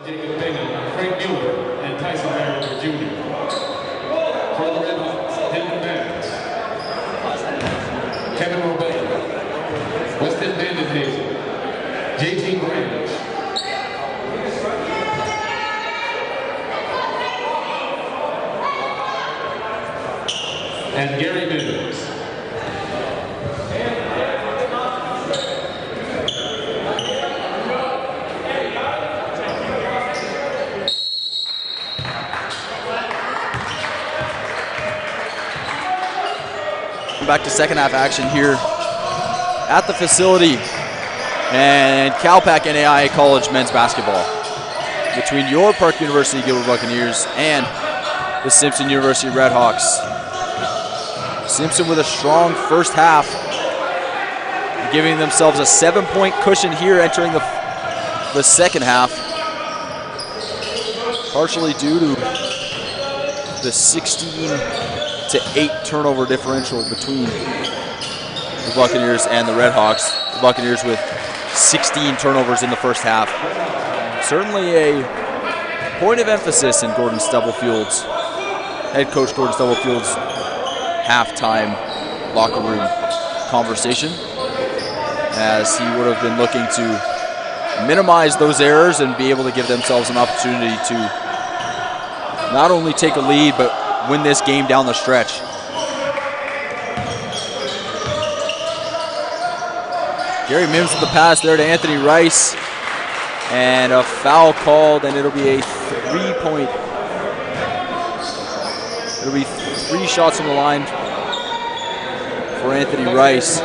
Jacob Bingham, Frank Mueller, and Tyson Barringer Jr. For the Redhawks, Denver Barrett, Kevin Robey, Weston Vandenhazen, JT Branch, and Gary Mims. Back to second half action here at the facility and Cal Pac NAIA College men's basketball between your Park University Gilbert Buccaneers and the Simpson University Redhawks. Simpson with a strong first half, giving themselves a 7-point cushion here entering the second half, partially due to the 16-8 turnover differential between the Buccaneers and the Redhawks. The Buccaneers with 16 turnovers in the first half. Certainly a point of emphasis in Gordon Stubblefield's, head coach Gordon Stubblefield's halftime locker room conversation, as he would have been looking to minimize those errors and be able to give themselves an opportunity to not only take a lead, but win this game down the stretch. Gary Mims with the pass there to Anthony Rice, and a foul called, and it'll be a 3-point. It'll be 3 shots from the line for Anthony Rice.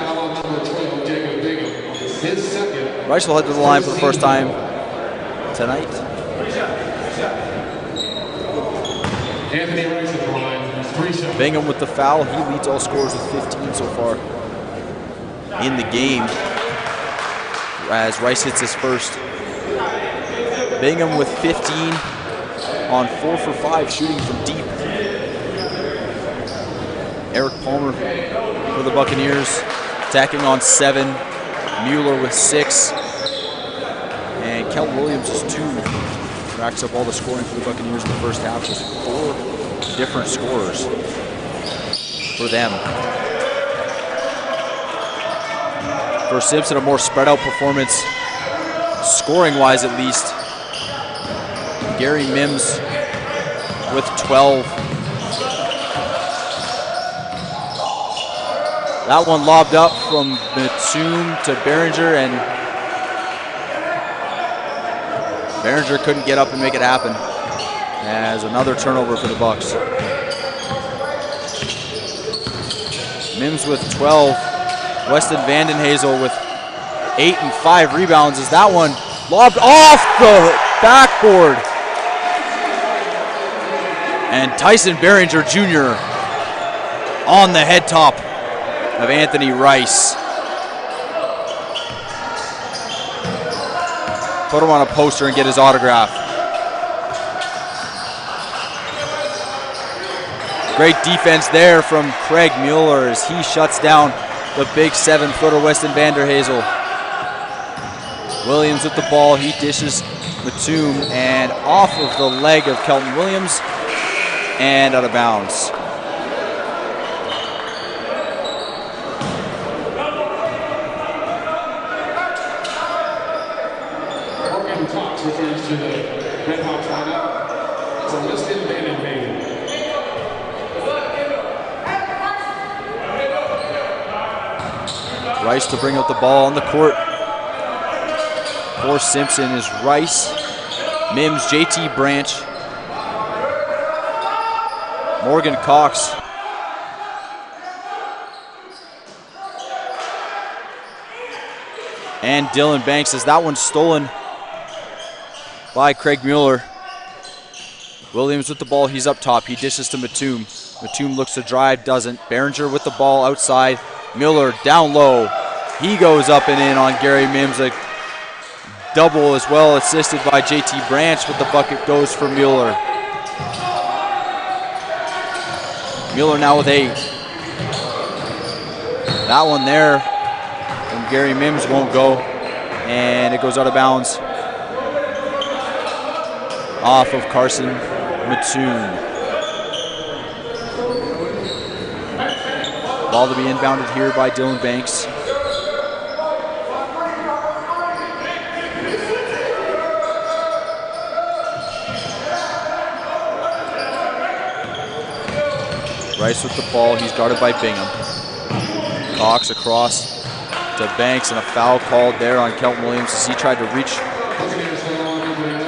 Rice will head to the line for the first time tonight. Anthony Rice at the line, 3 shots. Bingham with the foul. He leads all scorers with 15 so far in the game, as Rice hits his first. Bingham with 15 on 4 for 5 shooting from deep. Eric Palmer for the Buccaneers attacking on 7. Mueller with 6. And Kel Williams is 2. Racks up all the scoring for the Buccaneers in the first half. Just 4 different scorers for them. For Simpson, a more spread out performance, scoring-wise at least. Gary Mims with 12. That one lobbed up from Batum to Barringer, and Barringer couldn't get up and make it happen. As another turnover for the Bucks. Mims with 12. Weston Vandenhazel with 8 and 5 rebounds, as that one lobbed off the backboard. And Tyson Barringer Jr. on the head top of Anthony Rice. Put him on a poster and get his autograph. Great defense there from Craig Mueller as he shuts down the big 7-footer Weston Vanderhazel. Williams with the ball, he dishes Batum, and off of the leg of Kelton Williams and out of bounds. Morgan Cox returns to the Redhawks lineup for Weston Vandenhazen. Rice to bring out the ball on the court for Simpson is Rice, Mims, JT Branch, Morgan Cox, and Dylan Banks, as that one's stolen by Craig Mueller. Williams with the ball, he's up top, he dishes to Batum. Batum looks to drive, doesn't. Barringer with the ball outside. Mueller down low. He goes up and in on Gary Mims. A double as well, assisted by JT Branch, but the bucket goes for Mueller. Mueller now with 8. That one there from Gary Mims won't go, and it goes out of bounds. off of Carson Mattoon. Ball to be inbounded here by Dylan Banks. Rice with the ball, he's guarded by Bingham. Cox across to Banks, and a foul called there on Kelton Williams as he tried to reach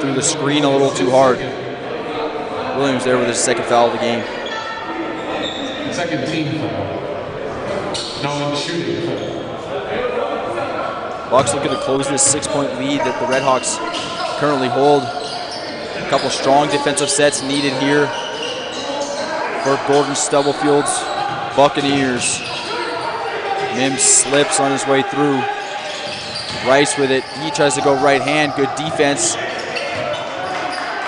through the screen a little too hard. Williams there with his second foul of the game. Second team foul. No shooting foul. Bucks looking to close this 6-point lead that the Redhawks currently hold. A couple strong defensive sets needed here for Gordon Stubblefield's Buccaneers. Mims slips on his way through. Rice with it. He tries to go right hand. Good defense.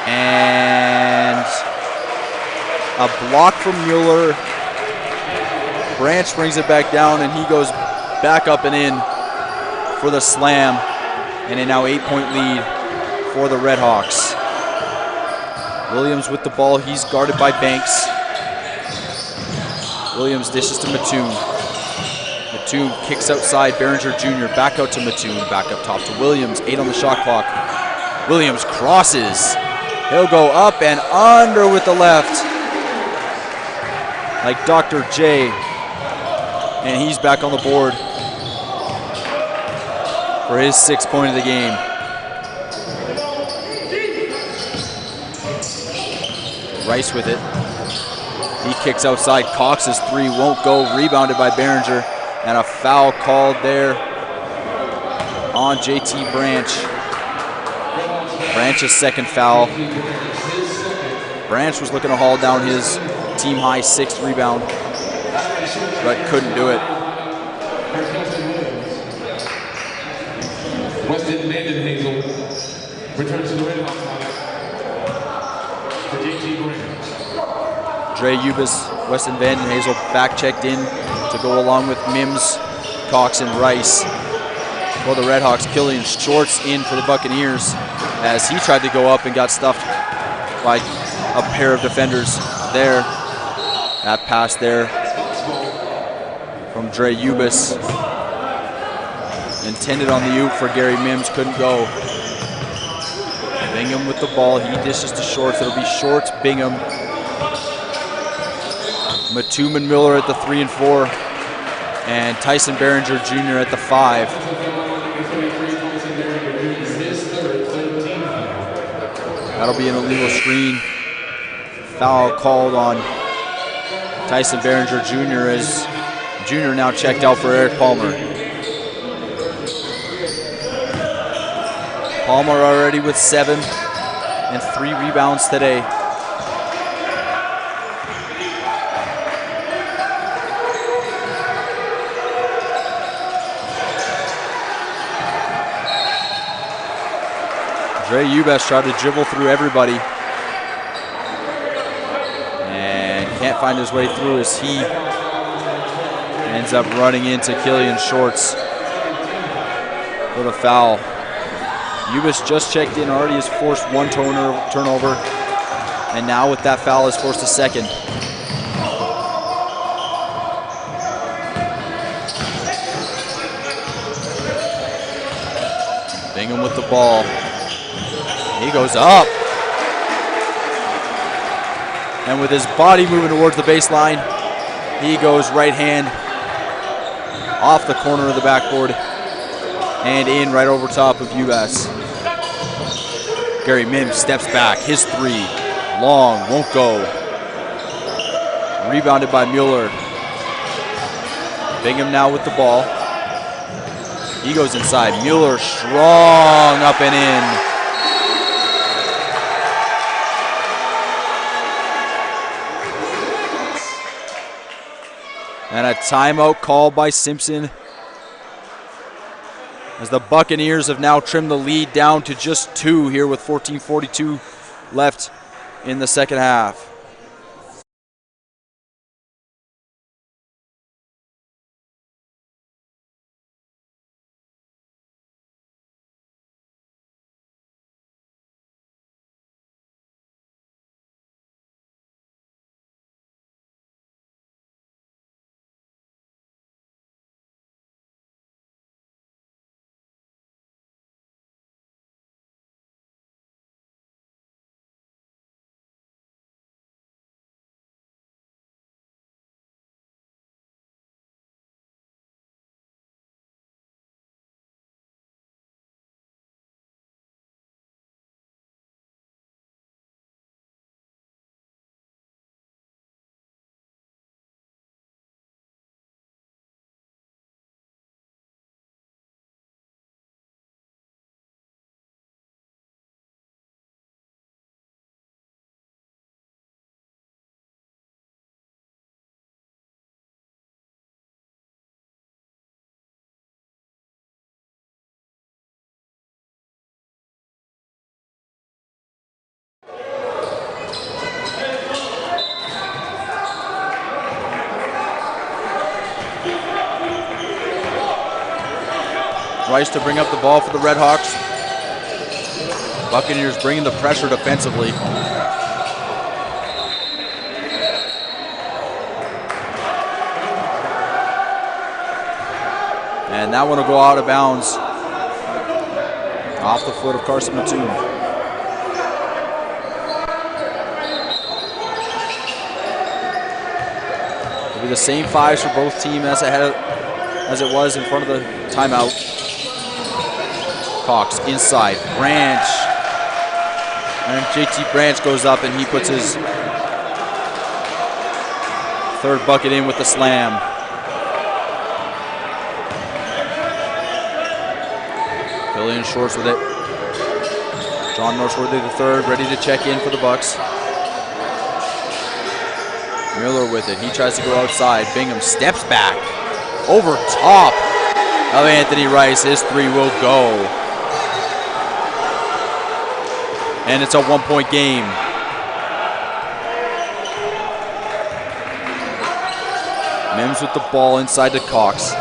And a block from Mueller. Branch brings it back down, and he goes back up and in for the slam. And a now 8-point lead for the Redhawks. Williams with the ball. He's guarded by Banks. Williams dishes to Mattoon. Mattoon kicks outside. Behringer Jr. back out to Mattoon. Back up top to Williams. 8 on the shot clock. Williams crosses. He'll go up and under with the left, like Dr. J. And he's back on the board for his 6th point of the game. Rice with it. He kicks outside. Cox's 3 won't go. Rebounded by Behringer. And a foul called there on JT Branch. Branch's second foul. Branch was looking to haul down his team-high 6th rebound, but couldn't do it. Weston Vandenhazel returns to the Redhawks for JT Branch. Dre Ubis, Weston Vandenhazel back checked in to go along with Mims, Cox, and Rice. For the Redhawks, Killian Shorts in for the Buccaneers as he tried to go up and got stuffed by a pair of defenders there. That pass there from Dre Ubis. Intended on the oop for Gary Mims, couldn't go. Bingham with the ball, he dishes to Shorts. It'll be Shorts, Bingham. Mattoon and Miller at the 3 and 4. And Tyson Behringer Jr. at the 5. That'll be an illegal screen. Foul called on Tyson Behringer Jr. as Jr. now checked out for Eric Palmer. Palmer already with 7 and 3 rebounds today. Dre Ubis tried to dribble through everybody and can't find his way through as he ends up running into Killian Shorts for the foul. Ubis just checked in, already has forced 1 turnover, and now with that foul has forced a 2nd. Bingham with the ball. He goes up. And with his body moving towards the baseline, he goes right hand off the corner of the backboard and in right over top of UMass. Gary Mims steps back. His 3, long, won't go. Rebounded by Mueller. Bingham now with the ball. He goes inside. Mueller strong up and in. And a timeout called by Simpson as the Buccaneers have now trimmed the lead down to just 2 here with 14:42 left in the second half. tries to bring up the ball for the Redhawks. Buccaneers bringing the pressure defensively. And that one will go out of bounds. Off the foot of Carson Mattoon. It'll be the same fives for both teams as it was in front of the timeout. Cox inside, Branch. And JT Branch goes up and he puts his third bucket in with the slam. Billy in shorts with it. John Norsworthy III ready to check in for the Bucks. Miller with it. He tries to go outside. Bingham steps back. Over top of Anthony Rice. His three will go. And it's a 1-point game. Mims with the ball inside to Cox.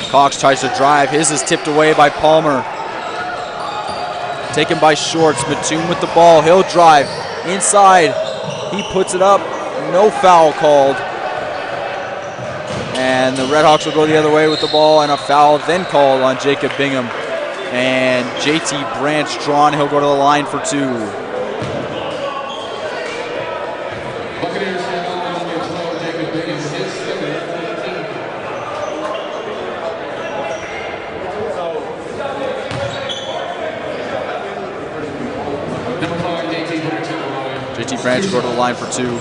Cox tries to drive. His is tipped away by Palmer. Taken by Shorts. Mattoon with the ball. He'll drive inside. He puts it up. No foul called. And the Redhawks will go the other way with the ball, and a foul then called on Jacob Bingham. And JT Branch drawn. He'll go to the line for two. Buccaneers have on number 12, Jacob Bingham, his third, 14. Number 5, JT Branch on the line. JT Branch will go to the line for two.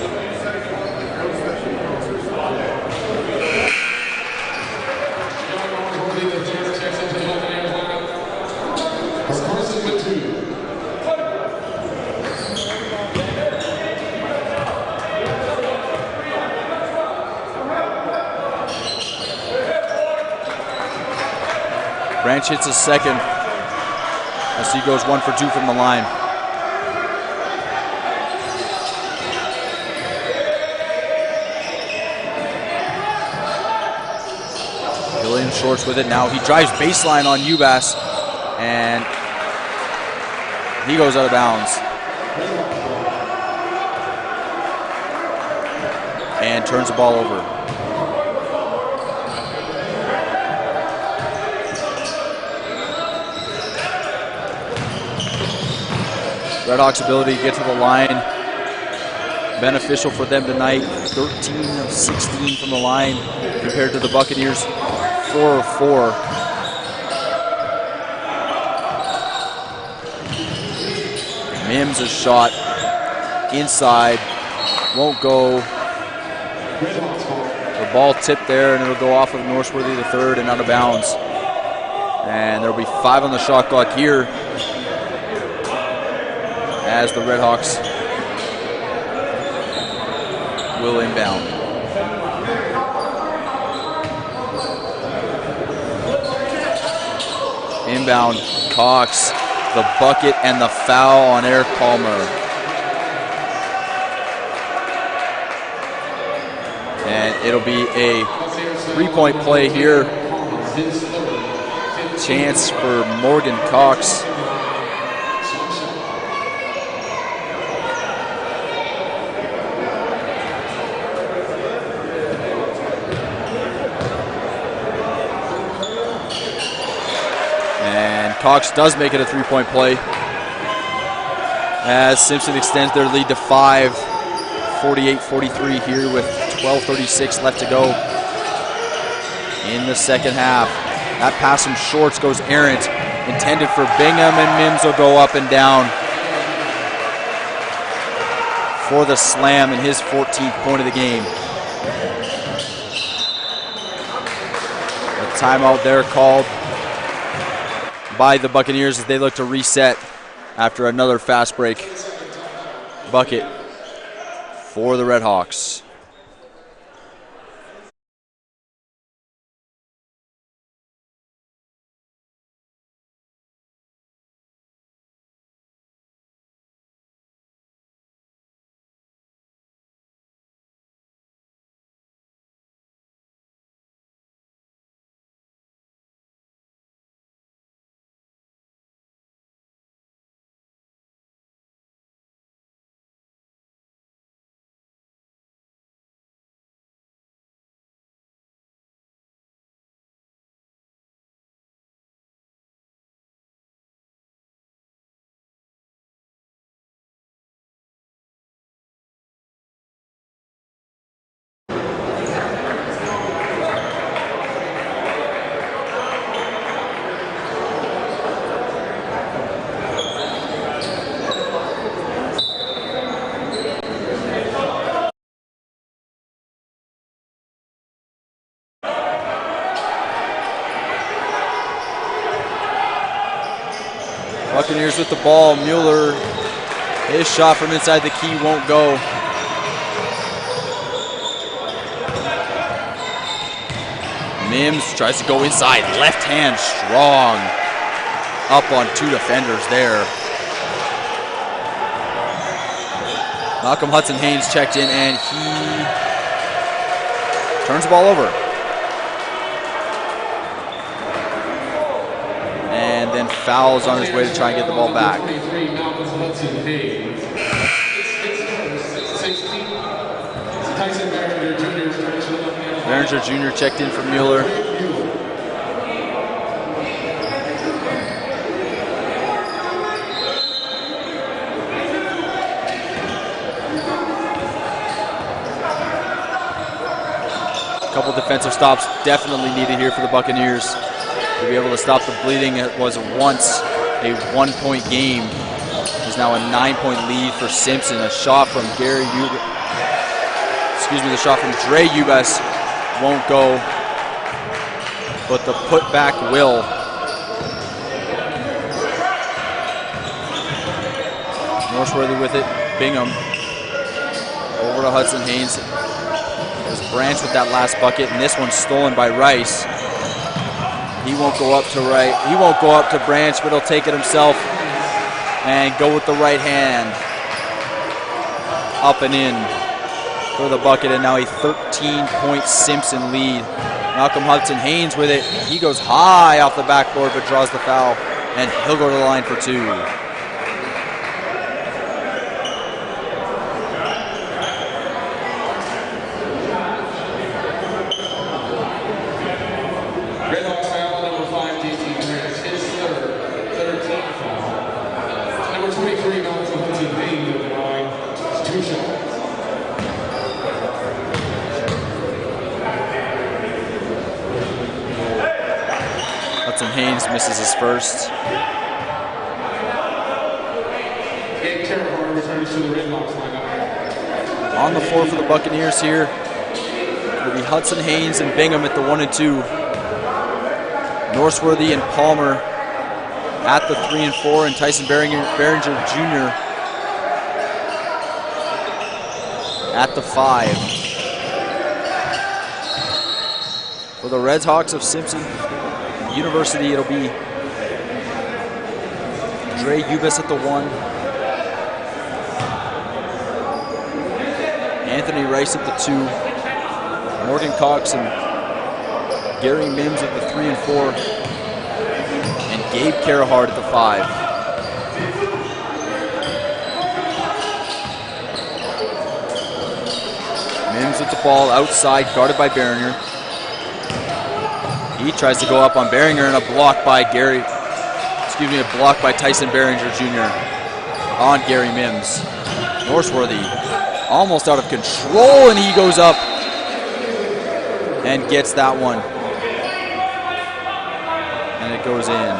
Branch hits his second as he goes 1 for 2 from the line. Killian Shorts with it now. He drives baseline on Ubas and he goes out of bounds. And turns the ball over. Redhawks' ability to get to the line, beneficial for them tonight. 13 of 16 from the line compared to the Buccaneers, 4 of 4. Mims' shot inside, won't go. The ball tipped there and it'll go off of Norsworthy III and out of bounds. And there'll be 5 on the shot clock here as the Redhawks will inbound. Inbound, Cox, the bucket and the foul on Eric Palmer. And it'll be a 3-point play here. Chance for Morgan Cox. Cox does make it a 3-point play as Simpson extends their lead to 5, 48-43 here with 12:36 left to go in the second half. That pass from Shorts goes errant, intended for Bingham, and Mims will go up and down for the slam and his 14th point of the game. A timeout there called by the Buccaneers as they look to reset after another fast break bucket for the Redhawks. Buccaneers with the ball. Mueller, his shot from inside the key won't go. Mims tries to go inside. Left hand strong. Up on 2 defenders there. Malcolm Hudson-Haynes checked in, and he turns the ball over. And then fouls on his way to try and get the ball back. Behringer Jr. checked in for Mueller. Couple defensive stops definitely needed here for the Buccaneers to be able to stop the bleeding. It was once a 1-point game. It's now a 9-point lead for Simpson. A shot from the shot from Dre Ubas won't go, but the putback will. Northworthy with it. Bingham over to Hudson-Haynes. Branch with that last bucket, and this one's stolen by Rice. He won't go up to He won't go up to Branch, but he'll take it himself and go with the right hand. Up and in for the bucket, and now a 13-point Simpson lead. Malcolm Hudson-Haynes with it. He goes high off the backboard, but draws the foul, and he'll go to the line for 2. Haynes misses his first. On the floor for the Buccaneers here will be Hudson-Haynes and Bingham at the 1 and 2. Northworthy and Palmer at the 3 and 4, and Tyson Behringer Jr. at the 5. For the Redhawks of Simpson University, it'll be Dre Ubas at the 1. Anthony Rice at the 2. Morgan Cox and Gary Mims at the 3 and 4. And Gabe Carahard at the 5. Mims with the ball outside, guarded by Behringer. He tries to go up on Behringer, and a block by Tyson Behringer Jr. on Gary Mims. Northworthy almost out of control, and he goes up and gets that one. And it goes in.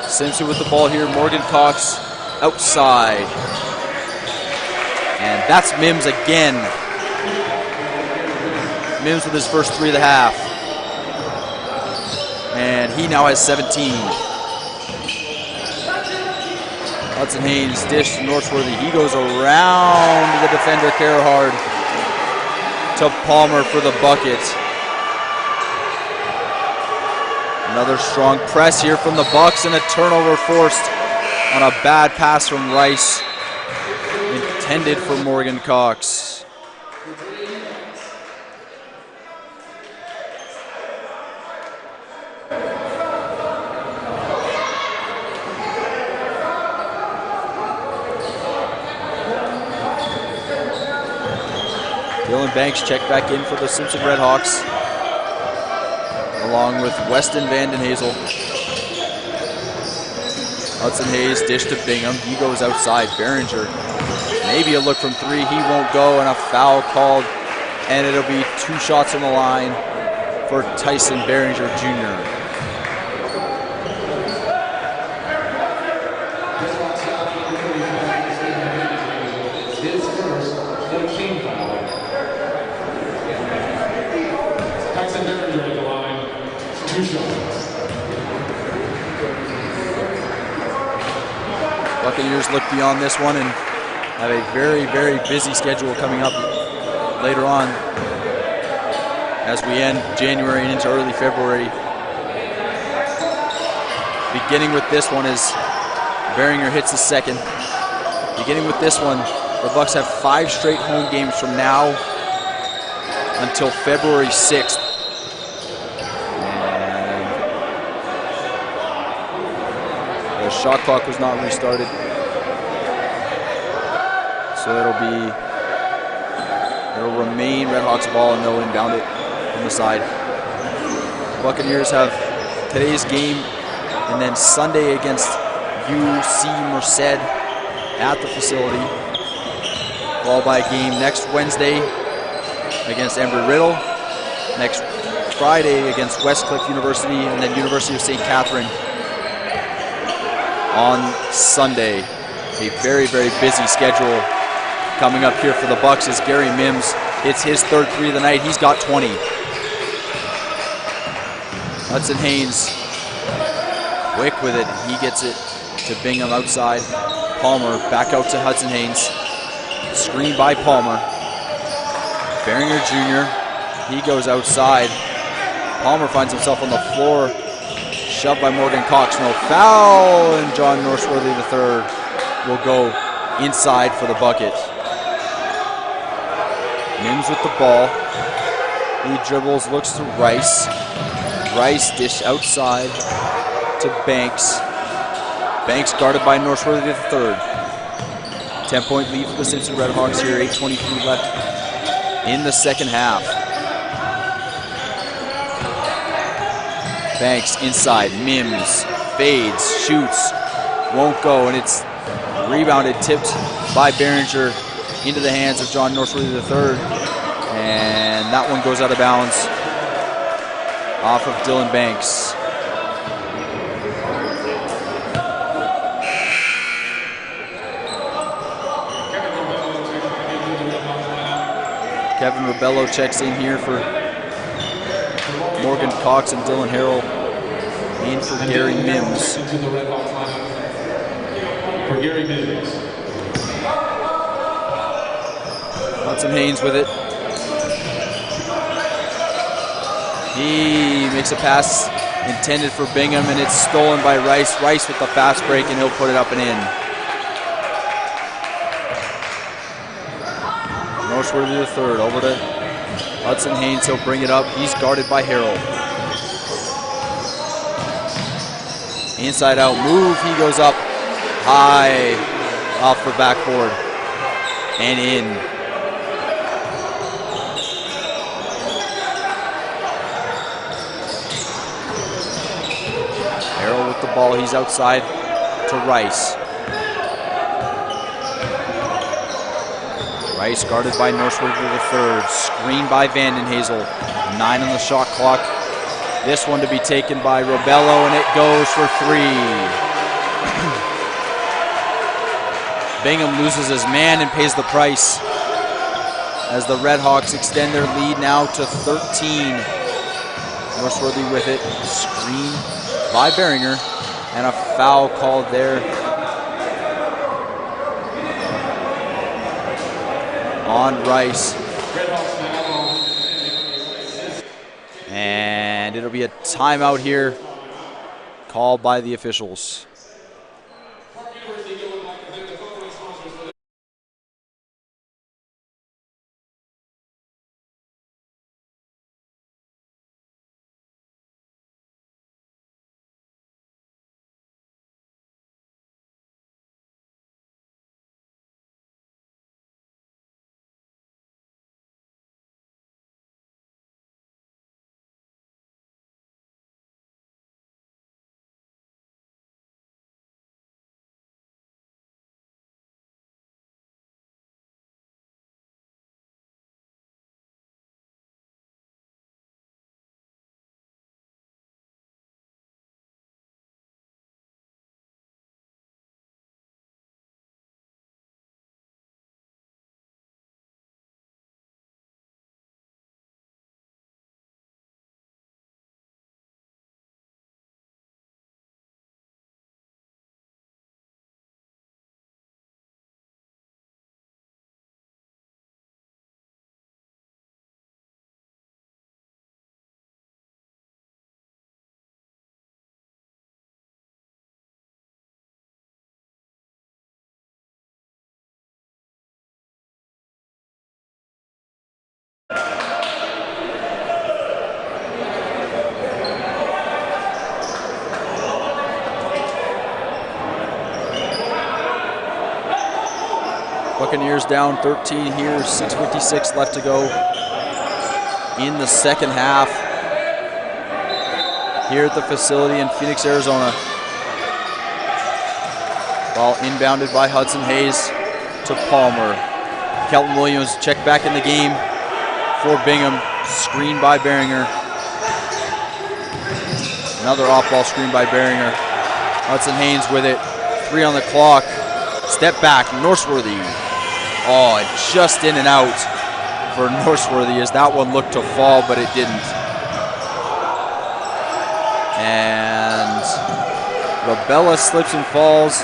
Simpson with the ball here. Morgan Cox outside. And that's Mims again. Mims with his first 3 of the half. And he now has 17. Hudson-Haynes dish to Northworthy. He goes around the defender, Carahard, to Palmer for the bucket. Another strong press here from the Bucks, and a turnover forced on a bad pass from Rice, intended for Morgan Cox. Dylan Banks checked back in for the Simpson Redhawks, along with Weston Vanden Hazel. Hudson-Haynes dish to Bingham. He goes outside. Behringer, maybe a look from 3. He won't go, and a foul called, and it'll be 2 shots on the line for Tyson Behringer Jr. His first 14 foul. Tyson Behringer at the line. 2 shots. Buccaneers look beyond this one and have a very, very busy schedule coming up later on as we end January and into early February. Beginning with this one as Behringer hits the second. Beginning with this one, the Bucs have 5 straight home games from now until February 6th. And the shot clock was not restarted. So it'll remain Redhawks ball and they'll inbound it from the side. Buccaneers have today's game and then Sunday against UC Merced at the facility, followed by a game next Wednesday against Embry-Riddle, next Friday against Westcliff University, and then University of St. Catherine on Sunday. A very, very busy schedule coming up here for the Bucs as Gary Mims hits his 3rd 3 of the night. He's got 20. Hudson Haynes quick with it. He gets it to Bingham outside. Palmer back out to Hudson Haynes. Screen by Palmer. Behringer Jr. He goes outside. Palmer finds himself on the floor. Shoved by Morgan Cox. No foul. And John Norsworthy III will go inside for the bucket. Mims with the ball. He dribbles, looks to Rice. Rice dish outside to Banks. Banks guarded by Norsworthy III. 10-point lead for the Simpson Redhawks here. 8:23 left in the second half. Banks inside. Mims fades, shoots, won't go, and it's rebounded, tipped by Behringer into the hands of John Norsworthy III. And that one goes out of bounds off of Dylan Banks. Kevin Rebello checks in here for Morgan Cox and Dylan Harrell. In for Gary Mims. For Gary Mims. Hudson Haynes with it. He makes a pass intended for Bingham, and it's stolen by Rice. Rice with the fast break, and he'll put it up and in. Norsworthy III over to Hudson Haynes. He'll bring it up. He's guarded by Harrell. Inside out move. He goes up high off the backboard and in. Harrell with the ball. He's outside to Rice. Rice guarded by Norsworthy III. Screen by Vandenhazel. 9 on the shot clock. This one to be taken by Rebello, and it goes for 3. Bingham loses his man and pays the price as the Redhawks extend their lead now to 13. Norsworthy with it. Screen by Behringer, and a foul called there on Rice. And it'll be a timeout here called by the officials. Buccaneers down 13 here, 6:56 left to go in the second half here at the facility in Phoenix, Arizona. Ball inbounded by Hudson Hayes to Palmer. Kelton Williams checked back in the game for Bingham. Screen by Behringer. Another off-ball screen by Behringer. Hudson Hayes with it. 3 on the clock. Step back, Norseworthy. Oh, and just in and out for Norseworthy as that one looked to fall, but it didn't. And Rabella slips and falls.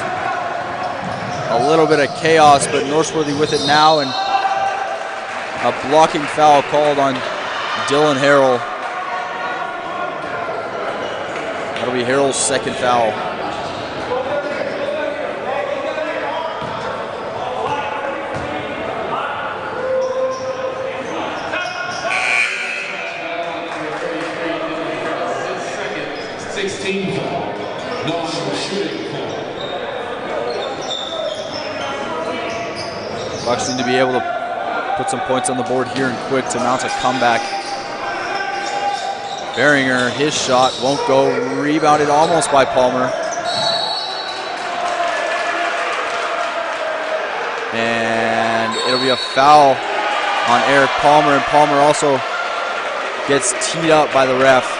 A little bit of chaos, but Norseworthy with it now, and a blocking foul called on Dylan Harrell. That'll be Harrell's second foul. Bucks need to be able to put some points on the board here and quick to mount a comeback. Behringer, his shot won't go. Rebounded almost by Palmer. And it'll be a foul on Eric Palmer, and Palmer also gets teed up by the ref.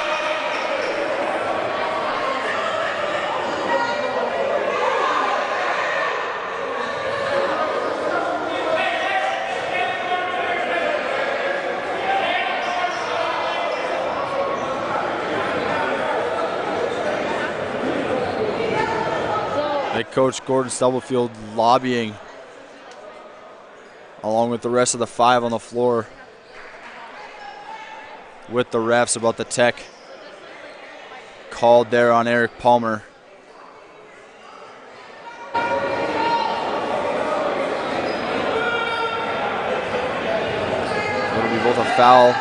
Coach Gordon Stubblefield lobbying along with the rest of the 5 on the floor with the refs about the tech called there on Eric Palmer. It'll be both a foul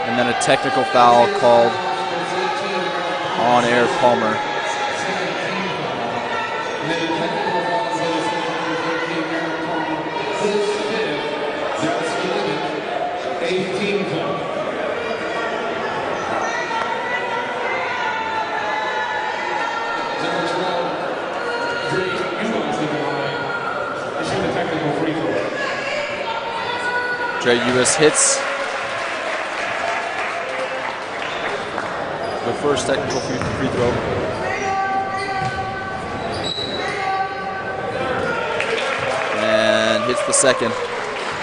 and then a technical foul called on Eric Palmer. Trey Uis hits the first technical free throw. And hits the second.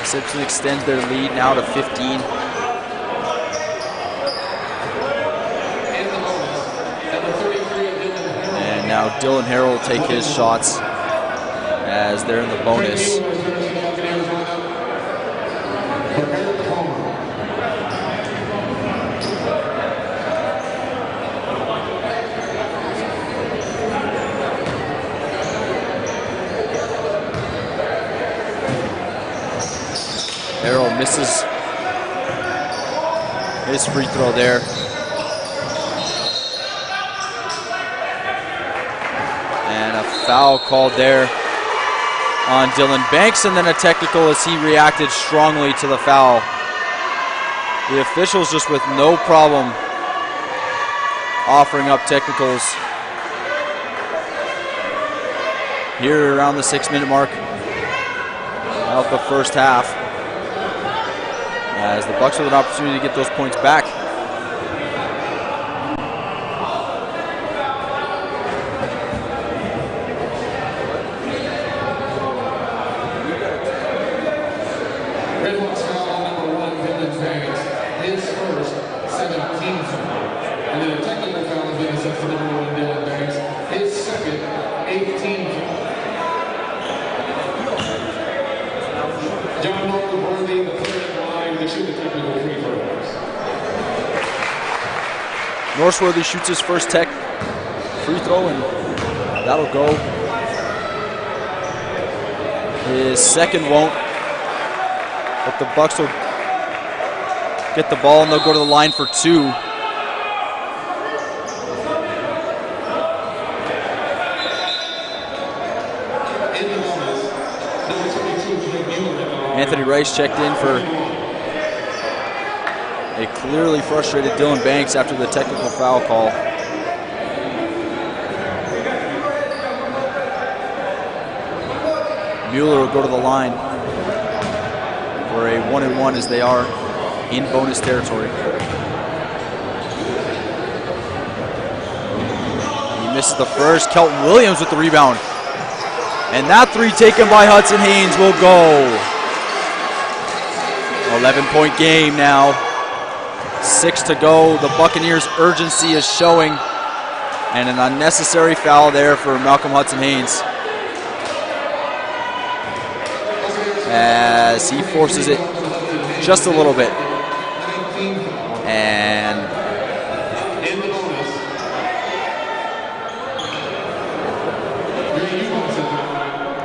Simpson extends their lead now to 15. And now Dylan Harrell will take his shots as they're in the bonus. Harrell misses his free throw there. And a foul called there on Dylan Banks, and then a technical as he reacted strongly to the foul. The officials just with no problem offering up technicals here around the 6-minute mark of the first half, as the Bucks with an opportunity to get those points back. Redhawks foul number 1, Dylan Banks, his first 17th foul. And then a technical foul has been assessed to number 1, Dylan Banks, his second 18th foul. John Norwood-Worthy, the third in line, to shoot the technical free throws. Norseworthy shoots his first tech free throw, and that'll go. His second won't, but the Bucks will get the ball and they'll go to the line for 2. In the bonus, number 22, Anthony Rice checked in for a clearly frustrated Dylan Banks after the technical foul call. Mueller will go to the line for a 1-and-1 as they are in bonus territory. He misses the first. Kelton Williams with the rebound. And that three taken by Hudson Haynes will go. 11-point game now. 6 to go. The Buccaneers' urgency is showing. And an unnecessary foul there for Malcolm Hudson Haynes, as he forces it just a little bit. And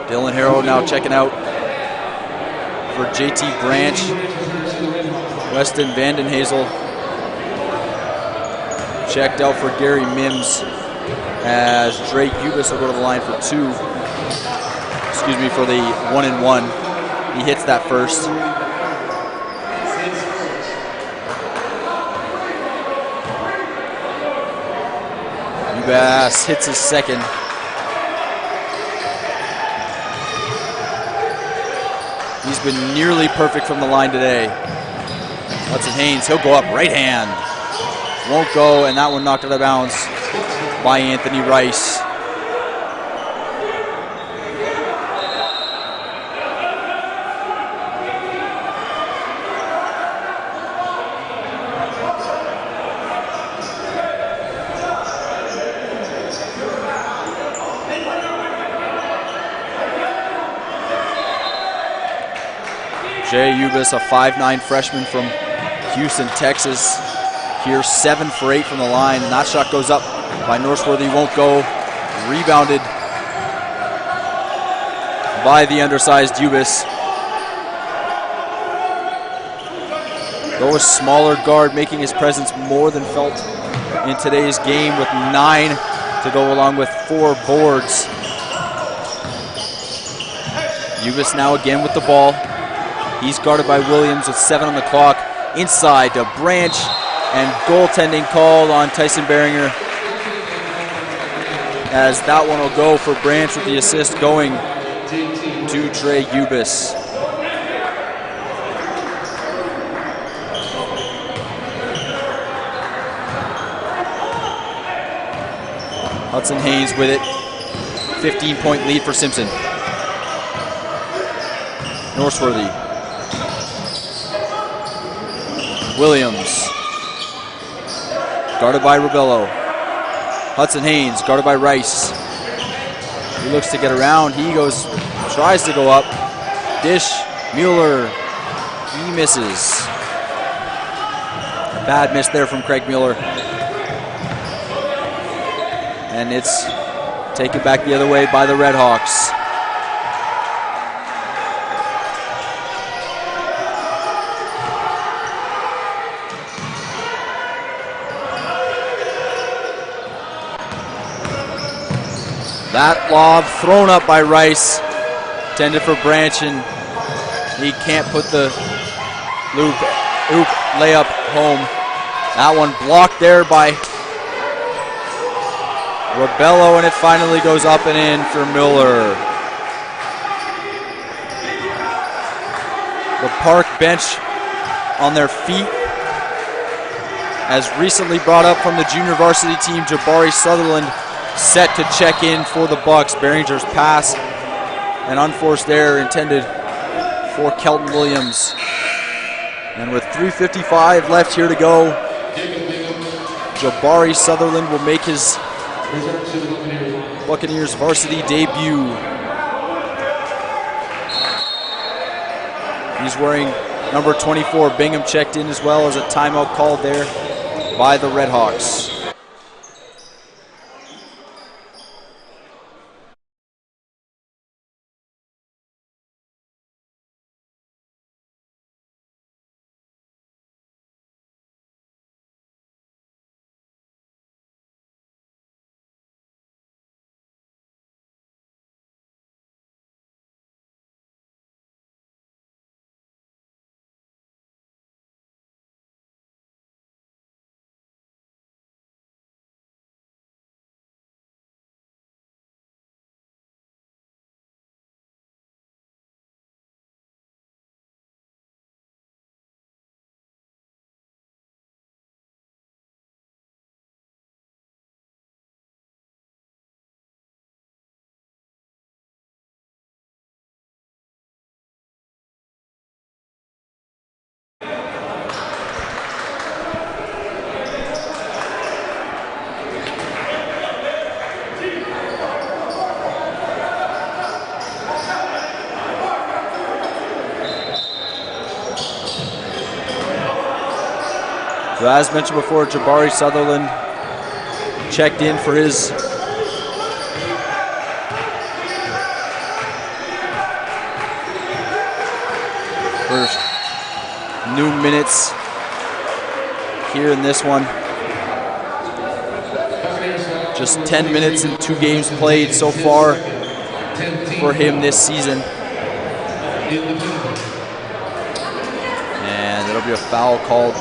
Dylan Harrow now checking out for JT Branch. Weston Vandenhazel checked out for Gary Mims, as Drake Ubis will go to the line for two. Excuse me, for the 1-and-1. He hits that first. Ubas hits his second. He's been nearly perfect from the line today. Hudson Haynes, he'll go up right hand. Won't go, and that one knocked out of bounds by Anthony Rice. Jay Ubis, a 5'9" freshman from Houston, Texas. Here 7 for 8 from the line, and that shot goes up by Norseworthy, won't go. Rebounded by the undersized Ubis. Though a smaller guard, making his presence more than felt in today's game, with 9 to go along with 4 boards. Ubis now again with the ball. He's guarded by Williams with 7 on the clock. Inside to Branch, and goaltending called on Tyson Beringer, as that one will go for Branch, with the assist going to Trey Ubis. Hudson Haynes with it. 15-point lead for Simpson. Norseworthy. Williams. Guarded by Rubello. Hudson Haynes, guarded by Rice. He looks to get around. He goes, tries to go up. Dish, Mueller. He misses. Bad miss there from Craig Mueller. And it's taken back the other way by the Redhawks. That lob thrown up by Rice, intended for Branch, and he can't put the loop layup home. That one blocked there by Rubello, and it finally goes up and in for Miller. The Park bench on their feet, as recently brought up from the junior varsity team, Jabari Sutherland, set to check in for the Bucks. Behringer's pass, an unforced error intended for Kelton Williams. And with 3:55 left here to go, Jabari Sutherland will make his Buccaneers varsity debut. He's wearing number 24. Bingham checked in, as well as a timeout called there by the Redhawks. So as mentioned before, Jabari Sutherland checked in for his first new minutes here in this one. Just 10 minutes and 2 games played so far for him this season. And it'll be a foul called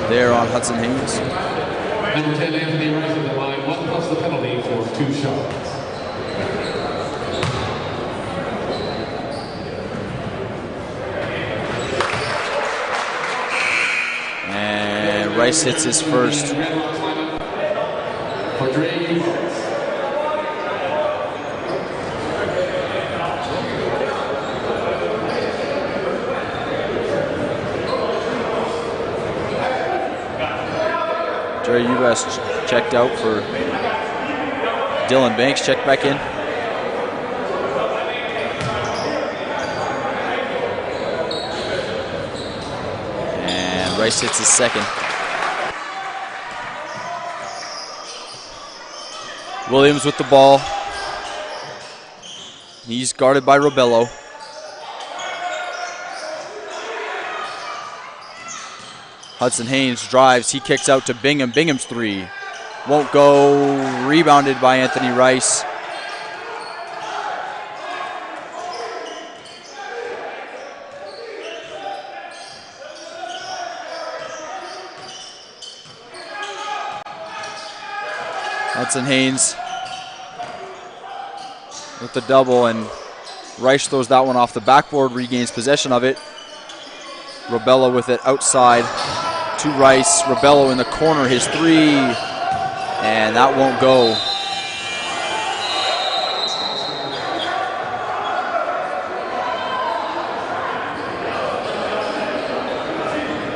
there on Hudson Haynes. Number 10, Anthony Ariz at the line, 1 plus the penalty for 2 shots. And Rice hits his first. Jerry Ubas checked out for Dylan Banks, checked back in. And Rice hits his second. Williams with the ball. He's guarded by Robello. Hudson Haynes drives, he kicks out to Bingham. Bingham's 3 won't go, rebounded by Anthony Rice. Hudson Haynes with the double, and Rice throws that one off the backboard, regains possession of it. Robello with it outside to Rice. Robello in the corner, his 3, and that won't go.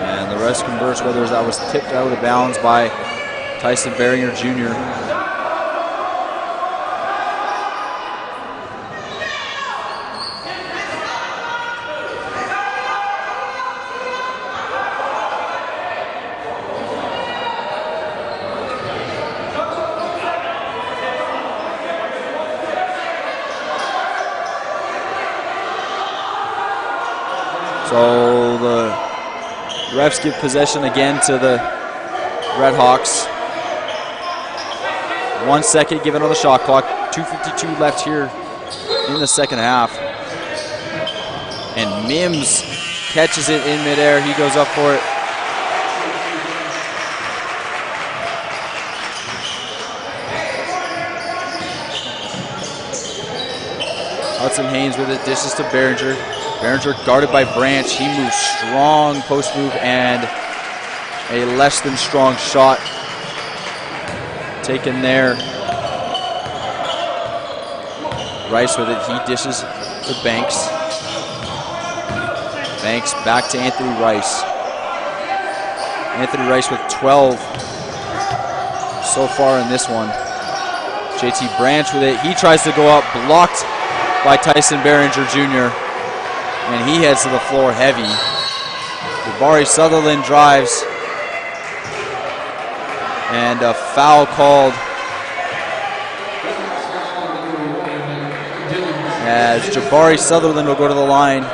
And the rest converts, whether that was tipped out of bounds by Tyson Beringer Jr. So the refs give possession again to the Redhawks. 1 second given on the shot clock. 2:52 left here in the second half. And Mims catches it in midair. He goes up for it. Hudson Haynes with it, dishes to Beringer. Beringer guarded by Branch. He moves strong post move and a less than strong shot taken there. Rice with it. He dishes to Banks. Banks back to Anthony Rice. Anthony Rice with 12 so far in this one. JT Branch with it. He tries to go up, blocked by Tyson Beringer Jr. And he heads to the floor heavy. Jabari Sutherland drives. And a foul called as Jabari Sutherland will go to the line.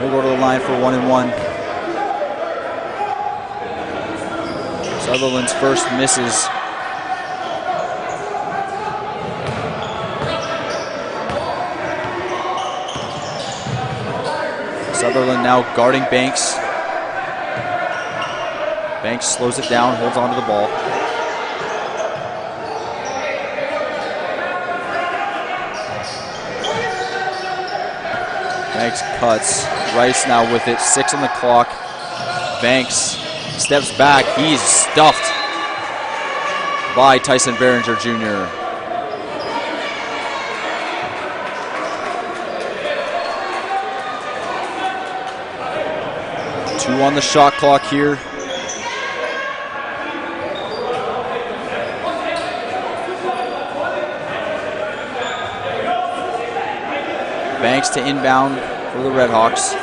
He'll go to the line for 1 and 1. Sutherland's first misses. Sutherland now guarding Banks. Banks slows it down, holds on to the ball. Banks cuts. Rice now with it, 6 on the clock. Banks steps back. He's stuffed by Tyson Beringer Jr. Two on the shot clock here. Banks to inbound for the Redhawks.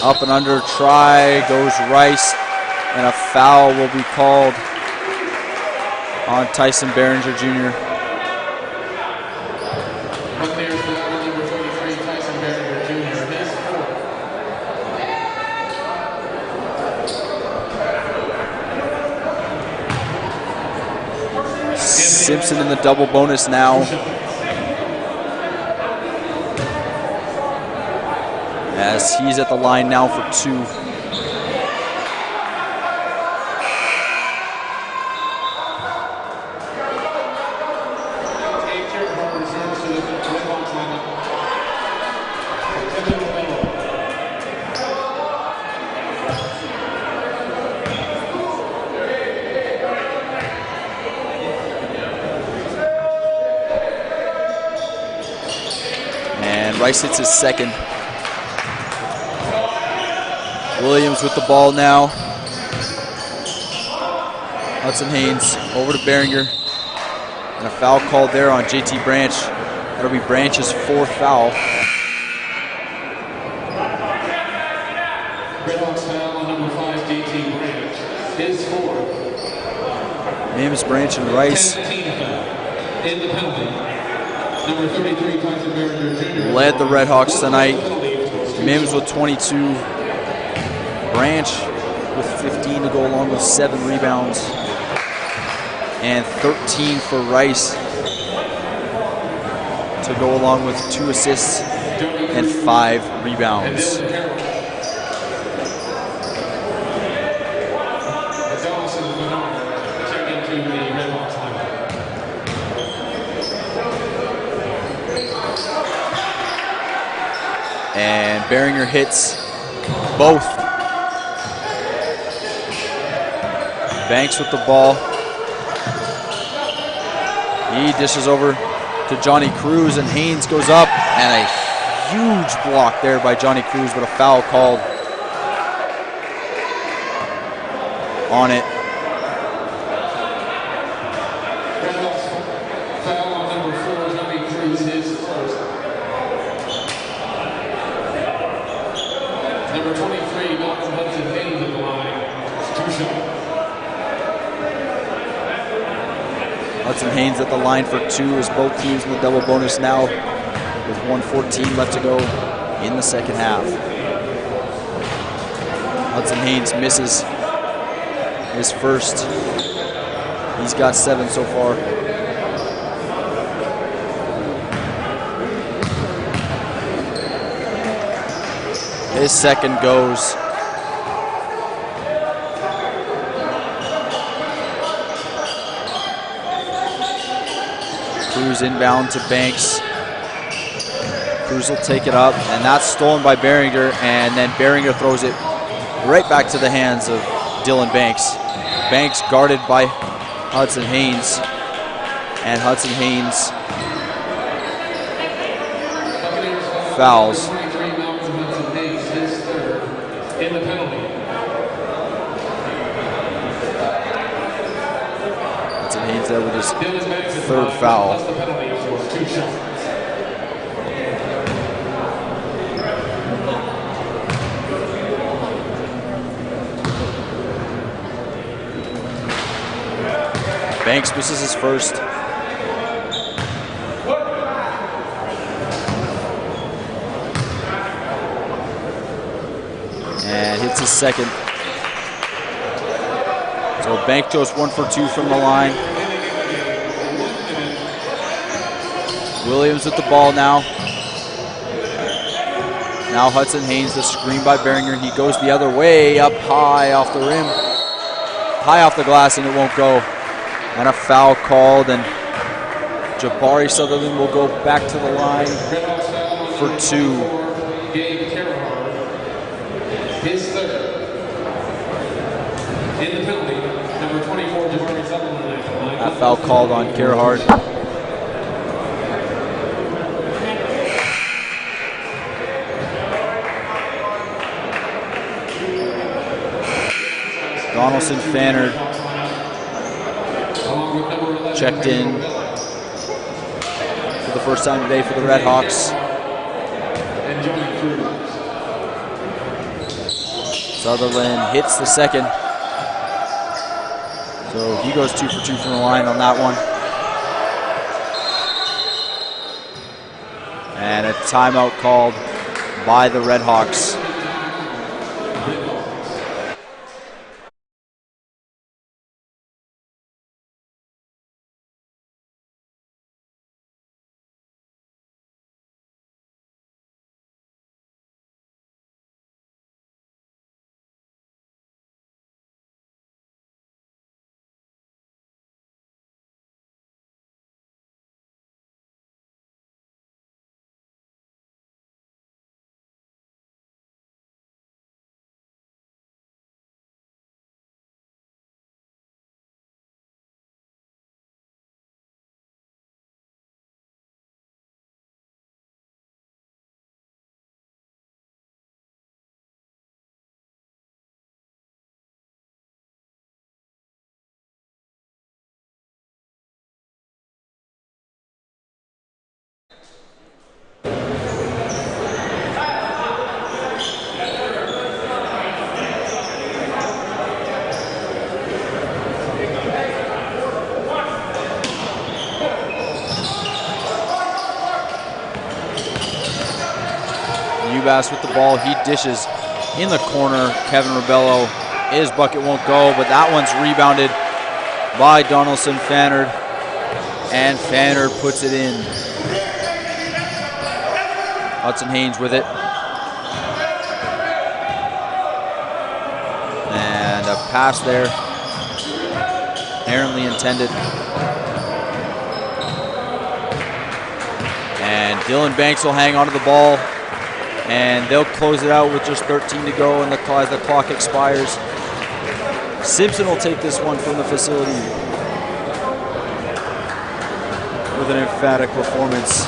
Up and under, try, goes Rice, and a foul will be called on Tyson Behringer Jr. Buccaneers foul on number 33, Tyson Behringer Jr. His fourth. Simpson in the double bonus now. As he's at the line now for 2. And Rice hits his second. Williams with the ball now. Hudson Haynes over to Behringer. And a foul called there on JT Branch. That'll be Branch's 4th foul. Redhawks foul on number 5, JT Branch. His 4th. Mims, Branch, and Rice. In the penalty. Number 33, Tyson Behringer Jr. Led the Redhawks tonight. Mims with 22. Branch with 15 to go along with 7 rebounds. And 13 for Rice to go along with 2 assists and 5 rebounds. And Behringer hits both. Banks with the ball. He dishes over to Johnny Cruz, and Haynes goes up, and a huge block there by Johnny Cruz, but a foul called on it. Foul on number 4, Johnny Cruz, his 1st. Number 23, Malcolm Hudson Haynes at the line. It's 2 shots. Hudson Haynes at the line for 2 as both teams in the double bonus now with 1:14 left to go in the second half. Hudson Haynes misses his first. He's got 7 so far. His second goes. Cruz inbound to Banks. Cruz will take it up, and that's stolen by Behringer, and then Behringer throws it right back to the hands of Dylan Banks. Banks guarded by Hudson Haynes, and Hudson Haynes fouls. In the penalty. Hudson Haynes there with his 3rd foul. The penalty for 2 shots. Banks misses his first. And hits his second. So Banks goes 1 for 2 from the line. Williams with the ball now. Now Hudson Haynes, the screen by Behringer. He goes the other way, up high off the rim. High off the glass, and it won't go. And a foul called, and Jabari Sutherland will go back to the line for 2. His 3rd. In the penalty, number 24, Jabari Sutherland. That foul called on Gerhard. Donaldson, Fannard, checked in for the first time today for the Redhawks. Sutherland hits the second. So he goes 2 for 2 from the line on that one. And a timeout called by the Redhawks. Bass with the ball, he dishes in the corner. Kevin Rebello, his bucket won't go, but that one's rebounded by Donaldson Fannard, and Fannard puts it in. Hudson Haynes with it. And a pass there, errantly intended. And Dylan Banks will hang onto the ball. And they'll close it out with just 13 to go and as the clock expires. Simpson will take this one from the facility with an emphatic performance.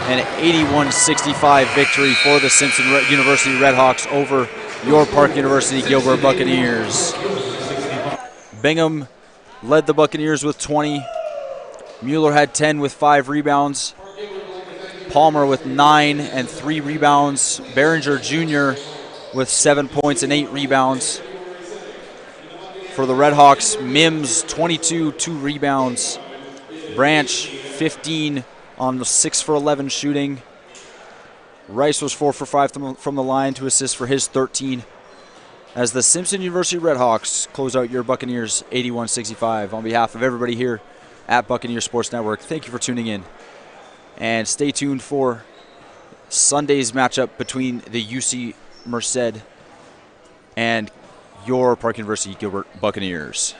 An 81-65 victory for the Simpson University Redhawks over York Park University Gilbert Buccaneers. Bingham led the Buccaneers with 20. Mueller had 10 with 5 rebounds. Palmer with 9 and 3 rebounds. Behringer Jr. with 7 points and 8 rebounds. For the Redhawks, Mims 22, 2 rebounds. Branch 15 on the 6 for 11 shooting. Rice was 4 for 5 from the line to assist for his 13. As the Simpson University Redhawks close out your Buccaneers 81-65. On behalf of everybody here at Buccaneers Sports Network, thank you for tuning in. And stay tuned for Sunday's matchup between the UC Merced and your Park University Gilbert Buccaneers.